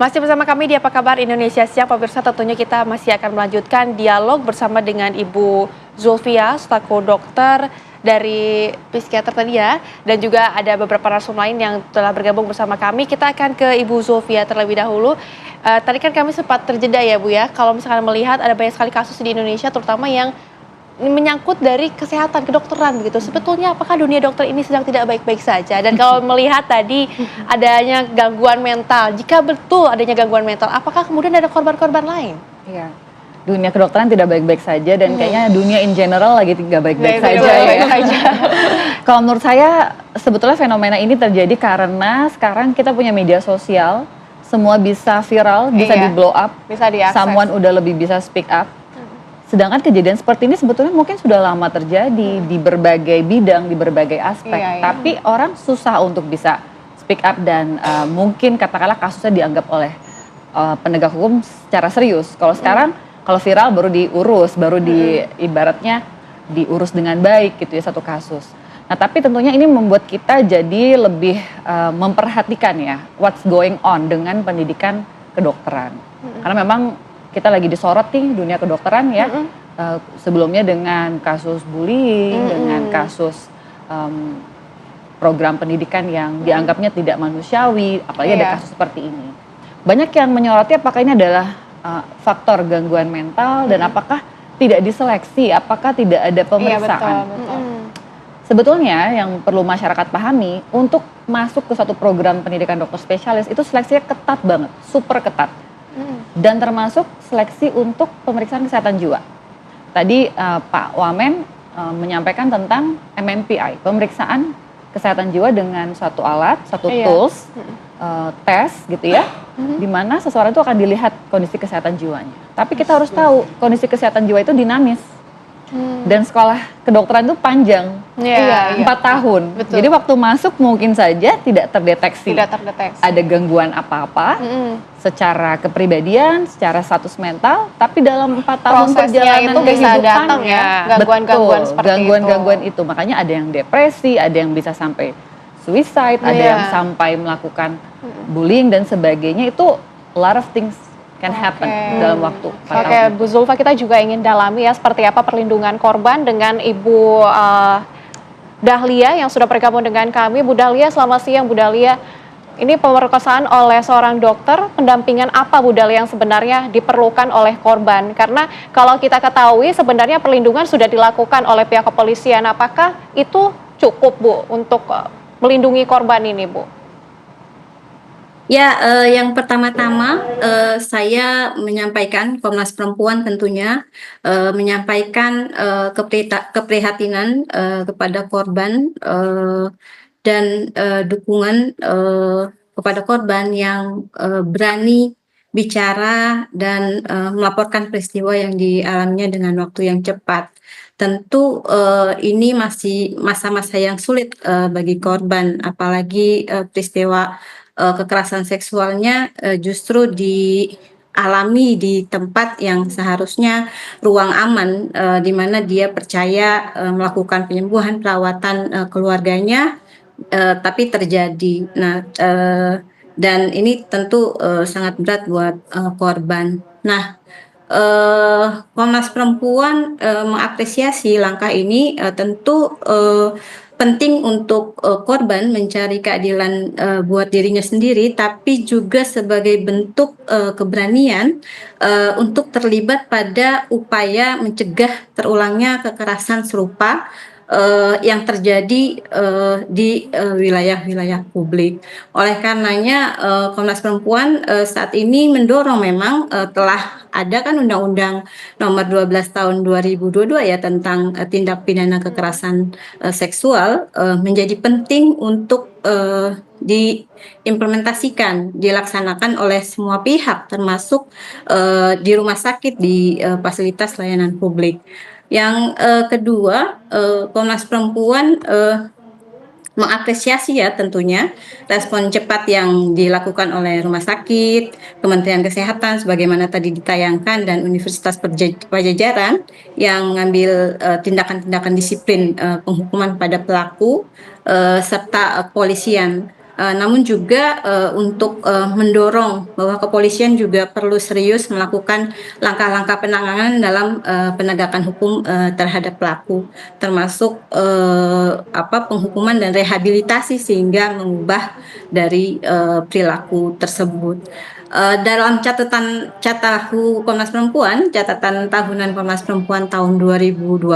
Masih bersama kami di Apa Kabar Indonesia Siang, pemirsa. Tentunya kita masih akan melanjutkan dialog bersama dengan Ibu Zulfia, selaku dokter dari psikiater tadi ya, dan juga ada beberapa narasumber lain yang telah bergabung bersama kami. Kita akan ke Ibu Zulfia terlebih dahulu. Tadi kan kami sempat terjeda ya Bu ya, kalau misalkan melihat ada banyak sekali kasus di Indonesia, terutama yang menyangkut dari kesehatan kedokteran begitu. Sebetulnya apakah dunia dokter ini sedang tidak baik-baik saja? Dan kalau melihat tadi adanya gangguan mental, jika betul adanya gangguan mental, apakah kemudian ada korban-korban lain? Iya. Dunia kedokteran tidak baik-baik saja dan kayaknya dunia in general lagi tidak baik-baik saja Baik-baik ya. saja. Kalau menurut saya sebetulnya fenomena ini terjadi karena sekarang kita punya media sosial, semua bisa viral, bisa Iya. di blow up, Bisa diakses. someone udah lebih bisa speak up. Sedangkan kejadian seperti ini sebetulnya mungkin sudah lama terjadi di berbagai bidang, di berbagai aspek. Iya, iya. Tapi orang susah untuk bisa speak up dan mungkin katakanlah kasusnya dianggap oleh penegak hukum secara serius. Kalau sekarang kalau viral baru diurus, baru ibaratnya diurus dengan baik gitu ya satu kasus. Nah tapi tentunya ini membuat kita jadi lebih memperhatikan ya what's going on dengan pendidikan kedokteran. Karena memang kita lagi disorot nih dunia kedokteran ya. Sebelumnya dengan kasus bullying, dengan kasus program pendidikan yang dianggapnya tidak manusiawi, apalagi ada kasus seperti ini. Banyak yang menyoroti apakah ini adalah faktor gangguan mental dan apakah tidak diseleksi, apakah tidak ada pemeriksaan. Iya, betul. Sebetulnya yang perlu masyarakat pahami untuk masuk ke suatu program pendidikan dokter spesialis itu seleksinya ketat banget, super ketat. Dan termasuk seleksi untuk pemeriksaan kesehatan jiwa. Tadi Pak Wamen menyampaikan tentang MMPI, pemeriksaan kesehatan jiwa dengan suatu alat, satu tools, tes gitu ya, di mana seseorang itu akan dilihat kondisi kesehatan jiwanya. Tapi kita harus tahu kondisi kesehatan jiwa itu dinamis. Dan sekolah kedokteran itu panjang, 4 tahun. Betul. Jadi waktu masuk mungkin saja tidak terdeteksi. Tidak terdeteksi. Ada gangguan apa-apa secara kepribadian, secara status mental, tapi dalam 4 tahun Prosesnya perjalanan itu bisa datang kehidupannya, ya, gangguan-gangguan betul, seperti gangguan-gangguan itu. Makanya ada yang depresi, ada yang bisa sampai suicide, ada yang sampai melakukan bullying dan sebagainya. Itu a lot of things can happen dalam waktu 4 tahun. Bu Zulfa, kita juga ingin dalami ya seperti apa perlindungan korban dengan Ibu Dahlia yang sudah bergabung dengan kami. Bu Dahlia, selamat siang Bu Dahlia. Ini pemerkosaan oleh seorang dokter, pendampingan apa Bu Dahlia yang sebenarnya diperlukan oleh korban? Karena kalau kita ketahui sebenarnya perlindungan sudah dilakukan oleh pihak kepolisian. Apakah itu cukup Bu untuk melindungi korban ini Bu? Ya, yang pertama-tama saya menyampaikan, Komnas Perempuan tentunya menyampaikan keprihatinan kepada korban dan dukungan kepada korban yang berani bicara dan melaporkan peristiwa yang dialaminya dengan waktu yang cepat. Tentu ini masih masa-masa yang sulit bagi korban, apalagi peristiwa kekerasan seksualnya justru dialami di tempat yang seharusnya ruang aman, di mana dia percaya melakukan penyembuhan, perawatan keluarganya, tapi terjadi. Nah, dan ini tentu sangat berat buat korban. Nah, Komnas Perempuan mengapresiasi langkah ini. Tentu penting untuk korban mencari keadilan buat dirinya sendiri, tapi juga sebagai bentuk keberanian untuk terlibat pada upaya mencegah terulangnya kekerasan serupa yang terjadi di wilayah-wilayah publik. Oleh karenanya Komnas Perempuan saat ini mendorong, memang telah ada kan Undang-Undang Nomor 12 Tahun 2022 ya tentang tindak pidana kekerasan seksual, menjadi penting untuk diimplementasikan, dilaksanakan oleh semua pihak, termasuk di rumah sakit, di fasilitas layanan publik. Yang kedua, Komnas Perempuan mengapresiasi ya tentunya respon cepat yang dilakukan oleh Rumah Sakit, Kementerian Kesehatan, sebagaimana tadi ditayangkan, dan Universitas Pajajaran yang mengambil tindakan-tindakan disiplin penghukuman pada pelaku, serta kepolisian. Namun juga untuk mendorong bahwa kepolisian juga perlu serius melakukan langkah-langkah penanganan dalam penegakan hukum terhadap pelaku, termasuk penghukuman dan rehabilitasi sehingga mengubah dari perilaku tersebut. Dalam catatan tahunan Komnas Perempuan tahun 2024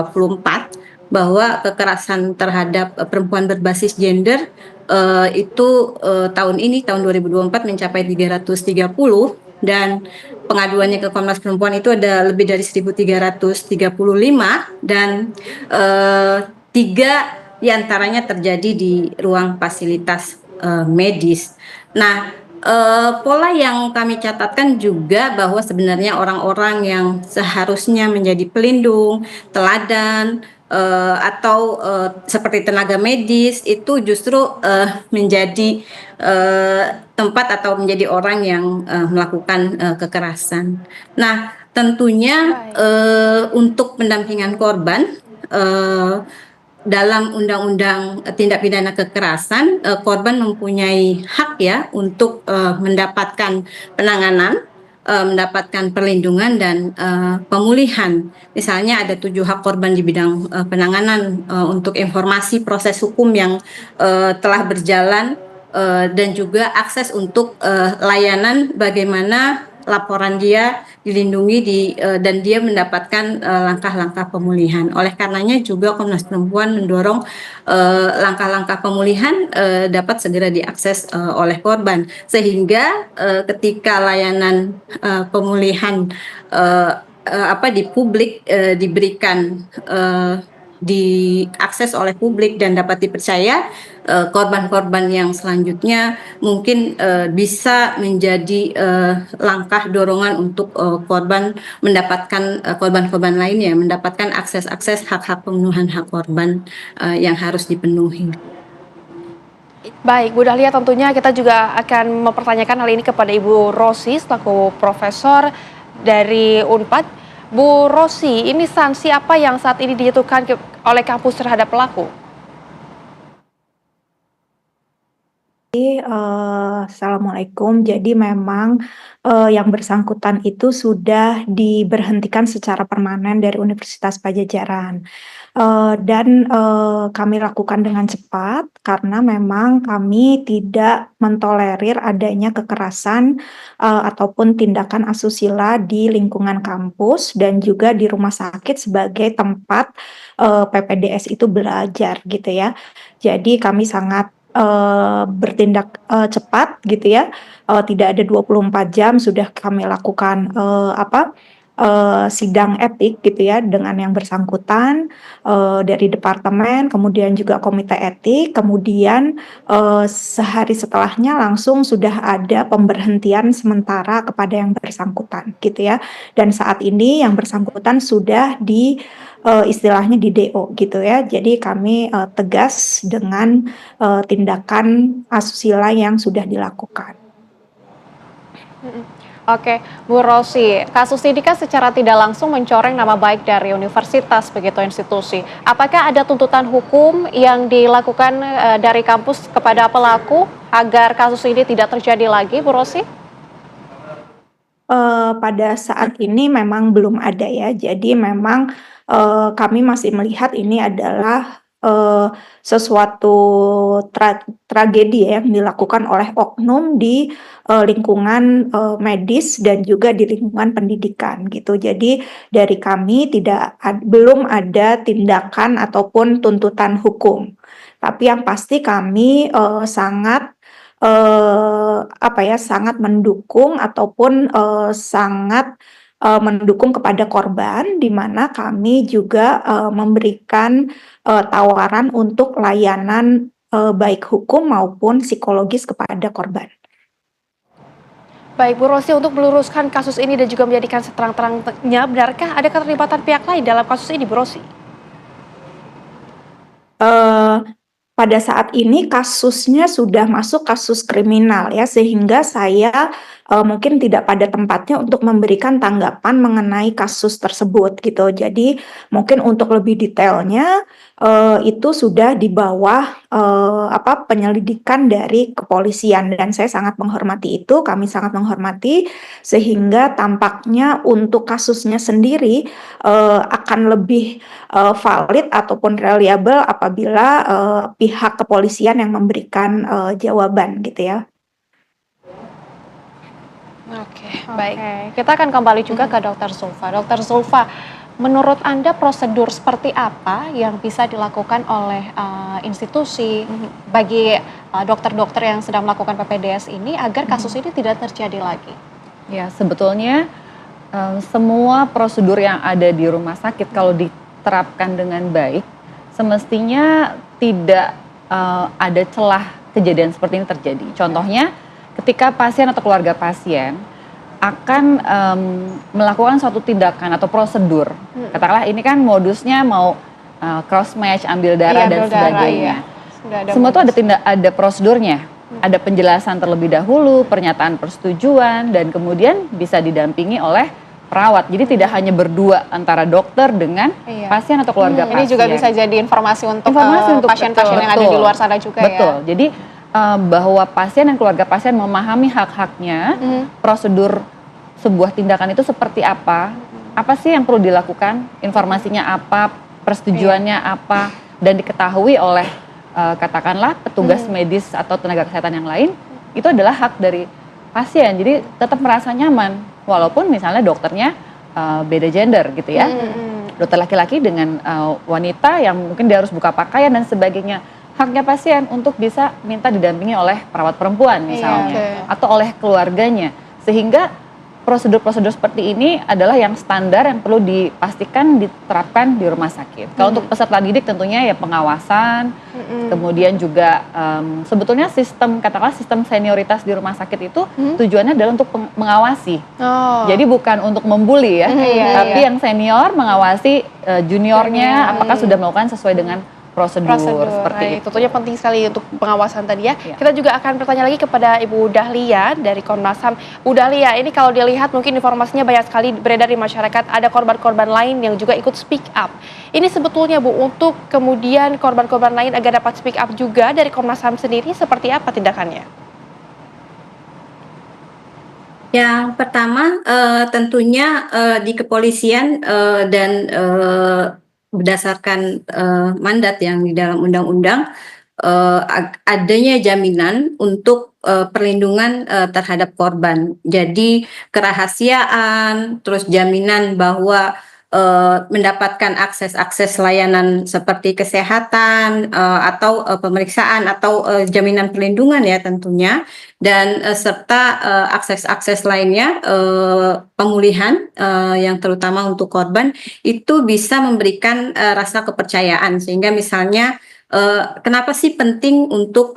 bahwa kekerasan terhadap perempuan berbasis gender tahun 2024 mencapai 330, dan pengaduannya ke Komnas Perempuan itu ada lebih dari 1.335, dan tiga diantaranya terjadi di ruang fasilitas medis. Nah, pola yang kami catatkan juga bahwa sebenarnya orang-orang yang seharusnya menjadi pelindung, teladan, atau seperti tenaga medis itu justru menjadi tempat atau menjadi orang yang melakukan kekerasan. Nah, tentunya Baik. untuk pendampingan korban, eh, dalam Undang-Undang Tindak Pidana Kekerasan, korban mempunyai hak ya untuk mendapatkan penanganan, mendapatkan perlindungan dan pemulihan. Misalnya ada 7 hak korban di bidang penanganan, untuk informasi proses hukum yang telah berjalan, dan juga akses untuk layanan bagaimana laporan dia dilindungi dan dia mendapatkan langkah-langkah pemulihan. Oleh karenanya juga Komnas Perempuan mendorong langkah-langkah pemulihan dapat segera diakses oleh korban, sehingga ketika layanan pemulihan di publik diberikan, diakses oleh publik dan dapat dipercaya, korban-korban yang selanjutnya mungkin bisa menjadi langkah dorongan untuk korban-korban lainnya mendapatkan akses-akses hak-hak pemenuhan hak korban yang harus dipenuhi. Baik, Bu Dahlia, tentunya kita juga akan mempertanyakan hal ini kepada Ibu Rosi selaku profesor dari Unpad. Bu Rosi, ini sanksi apa yang saat ini dijatuhkan oleh kampus terhadap pelaku? Assalamualaikum. Jadi memang yang bersangkutan itu sudah diberhentikan secara permanen dari Universitas Pajajaran. Dan kami lakukan dengan cepat karena memang kami tidak mentolerir adanya kekerasan ataupun tindakan asusila di lingkungan kampus dan juga di rumah sakit sebagai tempat PPDS itu belajar gitu ya. Jadi kami sangat bertindak cepat gitu ya, tidak ada 24 jam sudah kami lakukan sidang etik gitu ya dengan yang bersangkutan dari departemen, kemudian juga komite etik, kemudian sehari setelahnya langsung sudah ada pemberhentian sementara kepada yang bersangkutan gitu ya. Dan saat ini yang bersangkutan sudah istilahnya di DO gitu ya. Jadi kami tegas dengan tindakan asusila yang sudah dilakukan. Oke, Bu Rosi, kasus ini kan secara tidak langsung mencoreng nama baik dari universitas begitu institusi. Apakah ada tuntutan hukum yang dilakukan dari kampus kepada pelaku agar kasus ini tidak terjadi lagi, Bu Rosi? Pada saat ini memang belum ada ya. Jadi memang kami masih melihat ini adalah sesuatu tragedi ya yang dilakukan oleh oknum di lingkungan medis dan juga di lingkungan pendidikan gitu. Jadi dari kami belum ada tindakan ataupun tuntutan hukum. Tapi yang pasti kami sangat sangat mendukung ataupun sangat mendukung kepada korban, di mana kami juga memberikan tawaran untuk layanan baik hukum maupun psikologis kepada korban. Baik, Bu Rosi, untuk meluruskan kasus ini dan juga menjadikan seterang-terangnya, benarkah ada keterlibatan pihak lain dalam kasus ini, Bu Rosi? pada saat ini kasusnya sudah masuk kasus kriminal ya, sehingga saya, mungkin tidak pada tempatnya untuk memberikan tanggapan mengenai kasus tersebut gitu. Jadi mungkin untuk lebih detailnya, itu sudah di bawah, penyelidikan dari kepolisian dan saya sangat menghormati itu, kami sangat menghormati, sehingga tampaknya untuk kasusnya sendiri, akan lebih valid ataupun reliable apabila, pihak kepolisian yang memberikan, jawaban gitu ya. Oke, baik. Kita akan kembali juga ke Dokter Zulfa. Dokter Zulfa, menurut Anda prosedur seperti apa yang bisa dilakukan oleh institusi bagi dokter-dokter yang sedang melakukan PPDS ini agar kasus ini tidak terjadi lagi? Ya, sebetulnya semua prosedur yang ada di rumah sakit kalau diterapkan dengan baik, semestinya tidak ada celah kejadian seperti ini terjadi. Contohnya, ketika pasien atau keluarga pasien akan melakukan suatu tindakan atau prosedur, katakanlah ini kan modusnya mau cross match, ambil darah dan sebagainya. Semua itu ada prosedurnya, ada penjelasan terlebih dahulu, pernyataan persetujuan, dan kemudian bisa didampingi oleh perawat. Jadi tidak hanya berdua antara dokter dengan pasien atau keluarga pasien. Ini juga bisa jadi informasi untuk pasien-pasien yang ada di luar sana juga ya. Betul. Jadi bahwa pasien dan keluarga pasien memahami hak-haknya, prosedur sebuah tindakan itu seperti apa sih yang perlu dilakukan, informasinya apa, persetujuannya apa, dan diketahui oleh katakanlah petugas medis atau tenaga kesehatan yang lain, itu adalah hak dari pasien. Jadi tetap merasa nyaman, walaupun misalnya dokternya beda gender gitu ya, dokter laki-laki dengan wanita yang mungkin dia harus buka pakaian dan sebagainya. Haknya pasien untuk bisa minta didampingi oleh perawat perempuan misalnya, atau oleh keluarganya, sehingga prosedur-prosedur seperti ini adalah yang standar yang perlu dipastikan diterapkan di rumah sakit. Kalau untuk peserta didik tentunya ya pengawasan, kemudian juga sebetulnya katakanlah sistem senioritas di rumah sakit itu tujuannya adalah untuk mengawasi. Jadi bukan untuk membuli ya, tapi yang senior mengawasi juniornya apakah sudah melakukan sesuai dengan prosedur seperti itu. Tentunya penting sekali untuk pengawasan tadi ya. Kita juga akan bertanya lagi kepada Ibu Dahlia dari Komnas HAM. Bu Dahlia, ini kalau dilihat mungkin informasinya banyak sekali beredar di masyarakat, ada korban-korban lain yang juga ikut speak up. Ini sebetulnya Bu, untuk kemudian korban-korban lain agar dapat speak up juga dari Komnas HAM sendiri, seperti apa tindakannya? Yang pertama tentunya di kepolisian dan berdasarkan mandat yang di dalam undang-undang adanya jaminan untuk perlindungan terhadap korban. Jadi kerahasiaan, terus jaminan bahwa mendapatkan akses layanan seperti kesehatan atau pemeriksaan atau jaminan perlindungan ya tentunya, dan serta akses lainnya pemulihan yang terutama untuk korban itu bisa memberikan rasa kepercayaan, sehingga misalnya kenapa sih penting untuk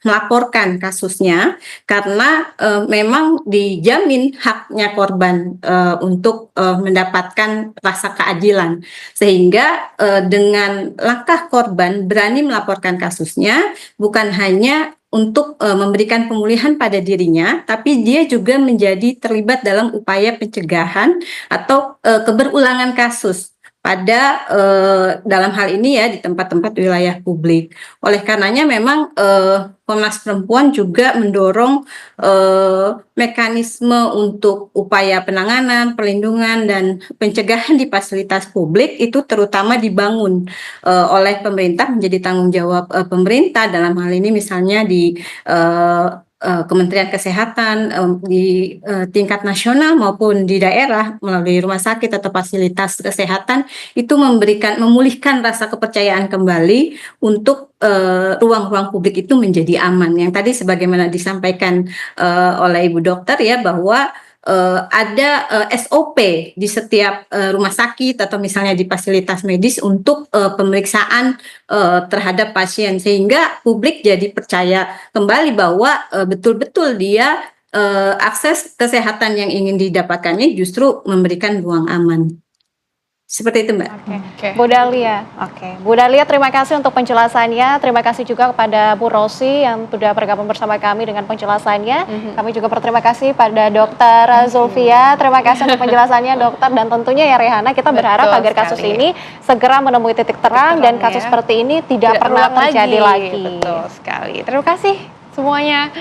melaporkan kasusnya, karena memang dijamin haknya korban untuk mendapatkan rasa keadilan, sehingga dengan langkah korban berani melaporkan kasusnya bukan hanya untuk memberikan pemulihan pada dirinya, tapi dia juga menjadi terlibat dalam upaya pencegahan atau keberulangan kasus pada dalam hal ini ya di tempat-tempat wilayah publik. Oleh karenanya memang Komnas Perempuan juga mendorong mekanisme untuk upaya penanganan, perlindungan, dan pencegahan di fasilitas publik itu terutama dibangun oleh pemerintah, menjadi tanggung jawab pemerintah dalam hal ini misalnya di Kementerian Kesehatan di tingkat nasional maupun di daerah melalui rumah sakit atau fasilitas kesehatan itu memulihkan rasa kepercayaan kembali untuk ruang-ruang publik itu menjadi aman. Yang tadi sebagaimana disampaikan oleh Ibu Dokter ya, bahwa ada SOP di setiap rumah sakit atau misalnya di fasilitas medis untuk pemeriksaan terhadap pasien, sehingga publik jadi percaya kembali bahwa betul-betul dia akses kesehatan yang ingin didapatkannya justru memberikan ruang aman. Seperti itu, Mbak. Oke. Bu Dahlia, oke. Bu Dahlia, terima kasih untuk penjelasannya. Terima kasih juga kepada Bu Rosi yang sudah bergabung bersama kami dengan penjelasannya. Kami juga berterima kasih pada Dokter Zulfia. Terima kasih untuk penjelasannya, dokter. Dan tentunya ya Rehana, kita berharap Betul agar kasus sekali. ini segera menemui titik terang dan terang, kasus ya. seperti ini tidak pernah terulang terjadi lagi. Betul sekali. Terima kasih semuanya.